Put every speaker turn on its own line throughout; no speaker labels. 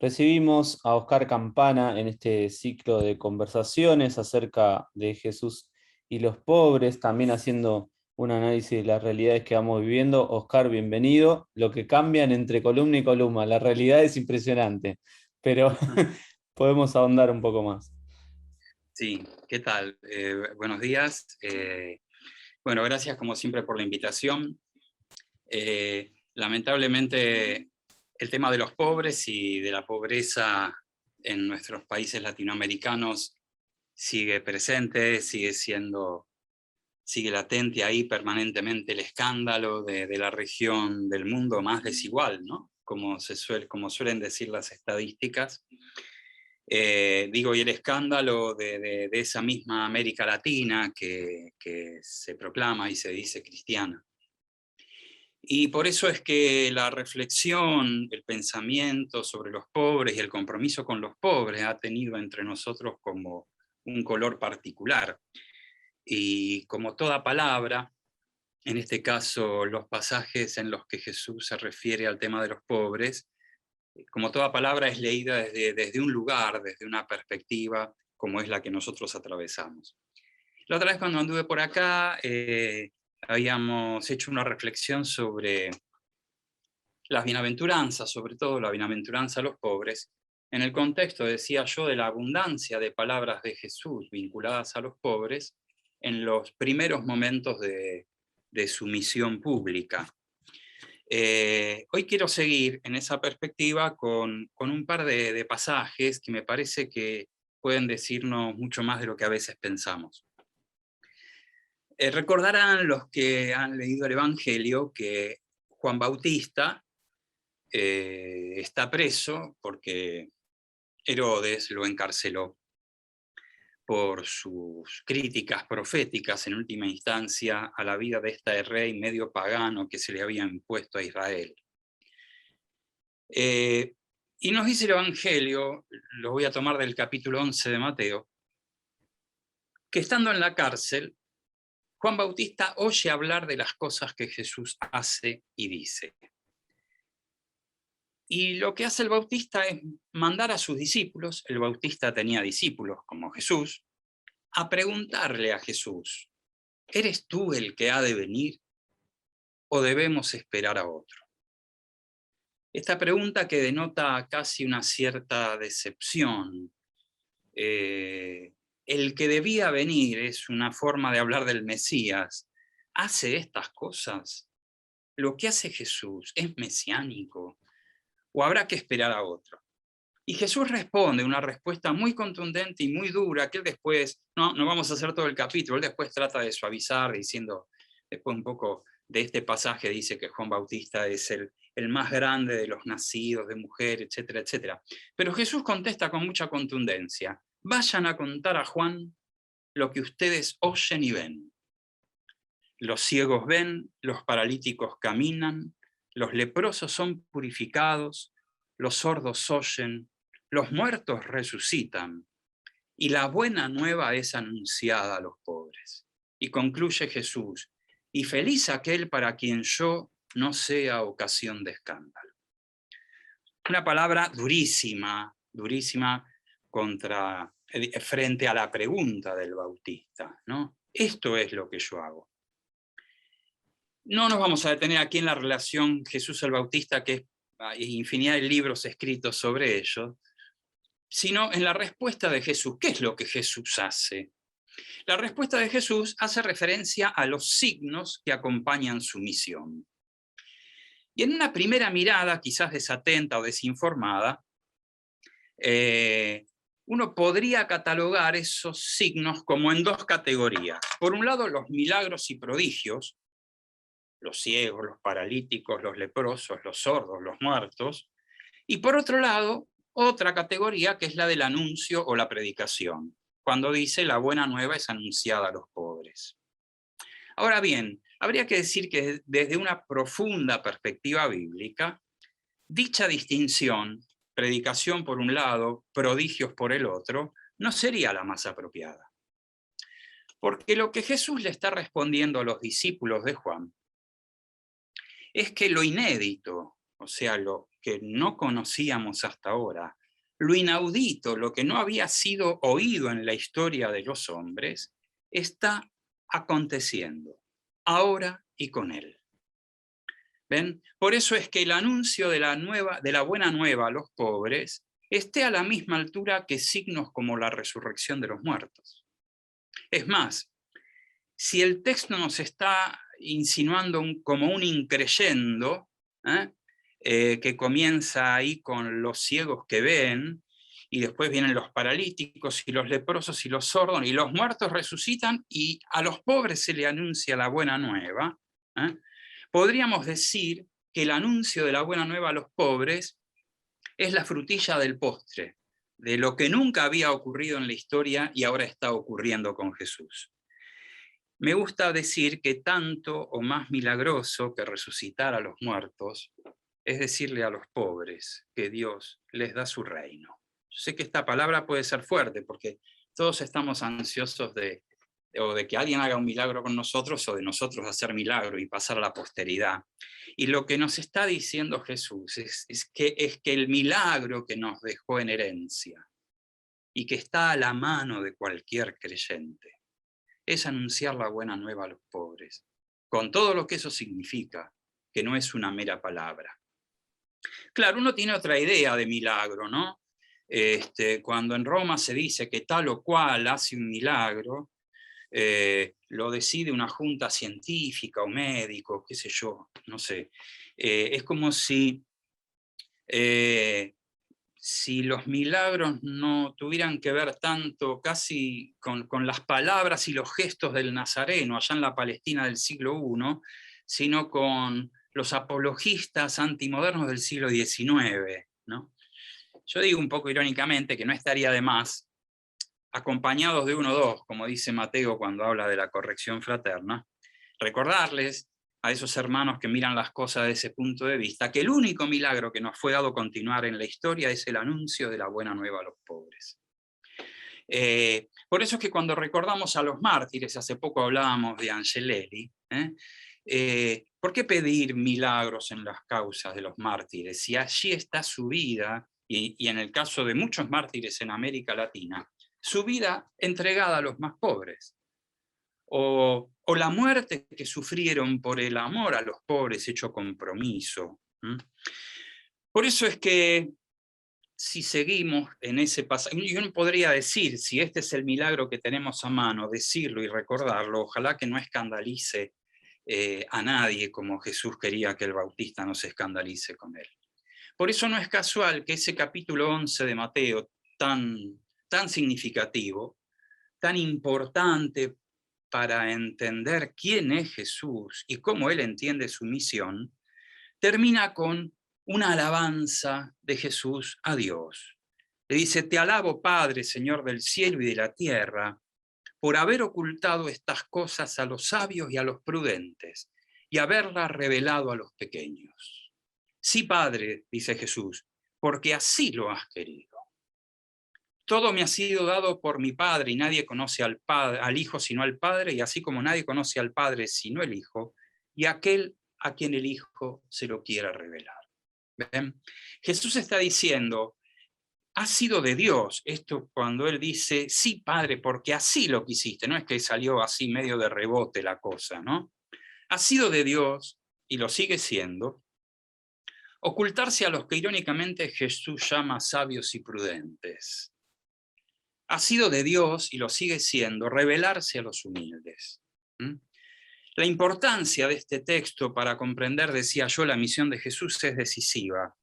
Recibimos a Oscar Campana en este ciclo de conversaciones acerca de Jesús y los pobres, también haciendo un análisis de las realidades que vamos viviendo. Oscar, bienvenido. Lo que cambian entre columna y columna, la realidad es impresionante, pero podemos ahondar un poco más.
Sí, ¿qué tal? Buenos días. Bueno, gracias como siempre por la invitación. Lamentablemente el tema de los pobres y de la pobreza en nuestros países latinoamericanos sigue presente, sigue latente ahí permanentemente el escándalo de la región del mundo más desigual, ¿no? Como suelen decir las estadísticas. Y el escándalo de esa misma América Latina que se proclama y se dice cristiana. Y por eso es que la reflexión, el pensamiento sobre los pobres y el compromiso con los pobres ha tenido entre nosotros como un color particular. Y como toda palabra, en este caso los pasajes en los que Jesús se refiere al tema de los pobres, como toda palabra es leída desde un lugar, desde una perspectiva como es la que nosotros atravesamos. La otra vez cuando anduve por acá, habíamos hecho una reflexión sobre las bienaventuranzas, sobre todo la bienaventuranza a los pobres, en el contexto, decía yo, de la abundancia de palabras de Jesús vinculadas a los pobres en los primeros momentos de su misión pública. Hoy quiero seguir en esa perspectiva con un par de pasajes que me parece que pueden decirnos mucho más de lo que a veces pensamos. Recordarán los que han leído el Evangelio que Juan Bautista está preso porque Herodes lo encarceló por sus críticas proféticas en última instancia a la vida de este rey medio pagano que se le había impuesto a Israel. Y nos dice el Evangelio, lo voy a tomar del capítulo 11 de Mateo, que estando en la cárcel, Juan Bautista oye hablar de las cosas que Jesús hace y dice. Y lo que hace el Bautista es mandar a sus discípulos, el Bautista tenía discípulos como Jesús, a preguntarle a Jesús, ¿eres tú el que ha de venir o debemos esperar a otro? Esta pregunta que denota casi una cierta decepción. El que debía venir es una forma de hablar del Mesías. ¿Hace estas cosas? ¿Lo que hace Jesús es mesiánico? ¿O habrá que esperar a otro? Y Jesús responde una respuesta muy contundente y muy dura, que él después, no vamos a hacer todo el capítulo, él después trata de suavizar, diciendo, después un poco de este pasaje, dice que Juan Bautista es el más grande de los nacidos de mujer, etcétera, etcétera. Pero Jesús contesta con mucha contundencia, vayan a contar a Juan lo que ustedes oyen y ven. Los ciegos ven, los paralíticos caminan, los leprosos son purificados, los sordos oyen, los muertos resucitan, y la buena nueva es anunciada a los pobres. Y concluye Jesús, y feliz aquel para quien yo no sea ocasión de escándalo. Una palabra durísima, durísima frente a la pregunta del Bautista, ¿no? Esto es lo que yo hago. No nos vamos a detener aquí en la relación Jesús el Bautista, que hay infinidad de libros escritos sobre ello, sino en la respuesta de Jesús. ¿Qué es lo que Jesús hace? La respuesta de Jesús hace referencia a los signos que acompañan su misión. Y en una primera mirada, quizás desatenta o desinformada, uno podría catalogar esos signos como en dos categorías. Por un lado, los milagros y prodigios, los ciegos, los paralíticos, los leprosos, los sordos, los muertos, y por otro lado, otra categoría que es la del anuncio o la predicación, cuando dice la buena nueva es anunciada a los pobres. Ahora bien, habría que decir que desde una profunda perspectiva bíblica, dicha distinción, predicación por un lado, prodigios por el otro, no sería la más apropiada. Porque lo que Jesús le está respondiendo a los discípulos de Juan es que lo inédito o sea, lo que no conocíamos hasta ahora, lo inaudito, lo que no había sido oído en la historia de los hombres, está aconteciendo, ahora y con él. ¿Ven? Por eso es que el anuncio de la buena nueva a los pobres esté a la misma altura que signos como la resurrección de los muertos. Es más, si el texto nos está insinuando como un increyendo, que comienza ahí con los ciegos que ven, y después vienen los paralíticos y los leprosos y los sordos, y los muertos resucitan, y a los pobres se le anuncia la buena nueva, podríamos decir que el anuncio de la buena nueva a los pobres es la frutilla del postre, de lo que nunca había ocurrido en la historia y ahora está ocurriendo con Jesús. Me gusta decir que tanto o más milagroso que resucitar a los muertos es decirle a los pobres que Dios les da su reino. Yo sé que esta palabra puede ser fuerte porque todos estamos ansiosos de que alguien haga un milagro con nosotros o de nosotros hacer milagro y pasar a la posteridad. Y lo que nos está diciendo Jesús es que el milagro que nos dejó en herencia y que está a la mano de cualquier creyente es anunciar la buena nueva a los pobres, con todo lo que eso significa, que no es una mera palabra. Claro, uno tiene otra idea de milagro, ¿no? Cuando en Roma se dice que tal o cual hace un milagro, lo decide una junta científica o médico, qué sé yo, no sé. Es como si los milagros no tuvieran que ver tanto casi con las palabras y los gestos del Nazareno allá en la Palestina del siglo I, sino con los apologistas antimodernos del siglo XIX, ¿no? Yo digo un poco irónicamente que no estaría de más, acompañados de uno o dos, como dice Mateo cuando habla de la corrección fraterna, recordarles a esos hermanos que miran las cosas desde ese punto de vista, que el único milagro que nos fue dado continuar en la historia es el anuncio de la buena nueva a los pobres. Por eso es que cuando recordamos a los mártires, hace poco hablábamos de Angelelli, ¿por qué pedir milagros en las causas de los mártires? Si allí está su vida, y en el caso de muchos mártires en América Latina, su vida entregada a los más pobres. O la muerte que sufrieron por el amor a los pobres hecho compromiso. Por eso es que si seguimos en ese pasaje, yo podría decir, si este es el milagro que tenemos a mano, decirlo y recordarlo, ojalá que no escandalice a nadie como Jesús quería que el bautista no se escandalice con él. Por eso no es casual que ese capítulo 11 de Mateo, tan significativo, tan importante para entender quién es Jesús y cómo él entiende su misión, termina con una alabanza de Jesús a Dios. Le dice: te alabo, Padre, Señor del cielo y de la tierra, por haber ocultado estas cosas a los sabios y a los prudentes, y haberlas revelado a los pequeños. Sí, Padre, dice Jesús, porque así lo has querido. Todo me ha sido dado por mi Padre, y nadie conoce al Hijo sino al Padre, y así como nadie conoce al Padre sino el Hijo, y aquel a quien el Hijo se lo quiera revelar. ¿Ven? Jesús está diciendo, ha sido de Dios, esto cuando Él dice, sí, Padre, porque así lo quisiste, no es que salió así medio de rebote la cosa, ¿no? Ha sido de Dios, y lo sigue siendo, ocultarse a los que irónicamente Jesús llama sabios y prudentes. Ha sido de Dios, y lo sigue siendo, revelarse a los humildes. La importancia de este texto para comprender, decía yo, la misión de Jesús es decisiva.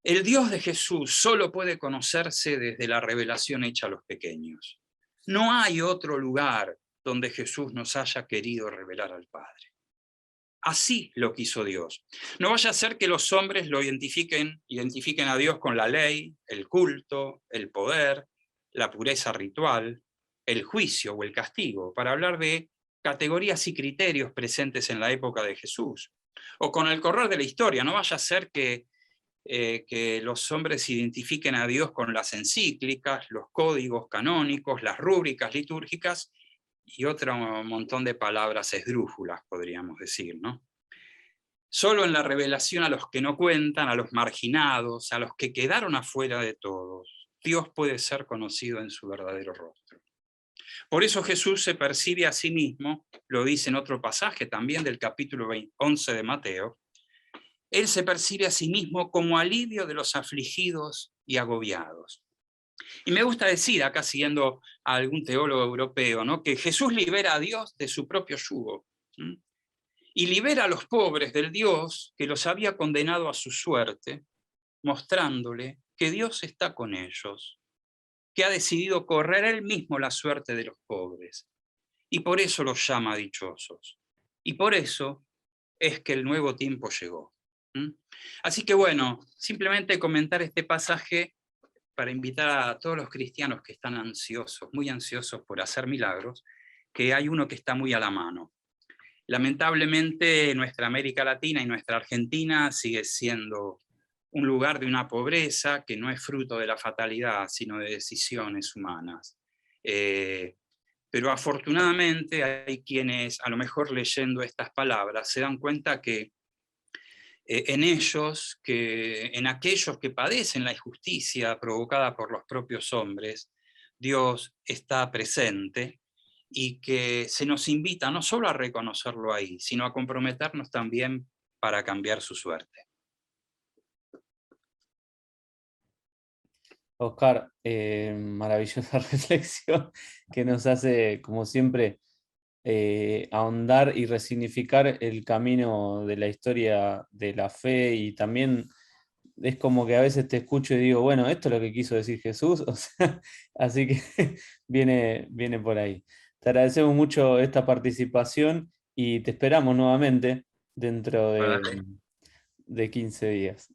El Dios de Jesús solo puede conocerse desde la revelación hecha a los pequeños. No hay otro lugar donde Jesús nos haya querido revelar al Padre. Así lo quiso Dios. No vaya a ser que los hombres lo identifiquen a Dios con la ley, el culto, el poder, la pureza ritual, el juicio o el castigo, para hablar de categorías y criterios presentes en la época de Jesús. O con el correr de la historia, no vaya a ser que los hombres identifiquen a Dios con las encíclicas, los códigos canónicos, las rúbricas litúrgicas y otro montón de palabras esdrújulas, podríamos decir, ¿no? Solo en la revelación a los que no cuentan, a los marginados, a los que quedaron afuera de todos, Dios puede ser conocido en su verdadero rostro. Por eso Jesús se percibe a sí mismo, lo dice en otro pasaje también del capítulo 11 de Mateo, él se percibe a sí mismo como alivio de los afligidos y agobiados. Y me gusta decir, acá siguiendo a algún teólogo europeo, ¿no?, que Jesús libera a Dios de su propio yugo, ¿sí?, y libera a los pobres del Dios que los había condenado a su suerte, mostrándole que Dios está con ellos, que ha decidido correr él mismo la suerte de los pobres, y por eso los llama dichosos. Y por eso es que el nuevo tiempo llegó. Así que bueno, simplemente comentar este pasaje para invitar a todos los cristianos que están ansiosos, muy ansiosos por hacer milagros, que hay uno que está muy a la mano. Lamentablemente nuestra América Latina y nuestra Argentina sigue siendo un lugar de una pobreza que no es fruto de la fatalidad, sino de decisiones humanas. Pero afortunadamente hay quienes, a lo mejor leyendo estas palabras, se dan cuenta que en ellos, en aquellos que padecen la injusticia provocada por los propios hombres, Dios está presente y que se nos invita no solo a reconocerlo ahí, sino a comprometernos también para cambiar su suerte.
Oscar, maravillosa reflexión que nos hace, como siempre, ahondar y resignificar el camino de la historia de la fe, y también es como que a veces te escucho y digo, bueno, esto es lo que quiso decir Jesús, o sea, así que viene por ahí. Te agradecemos mucho esta participación y te esperamos nuevamente dentro de 15 días.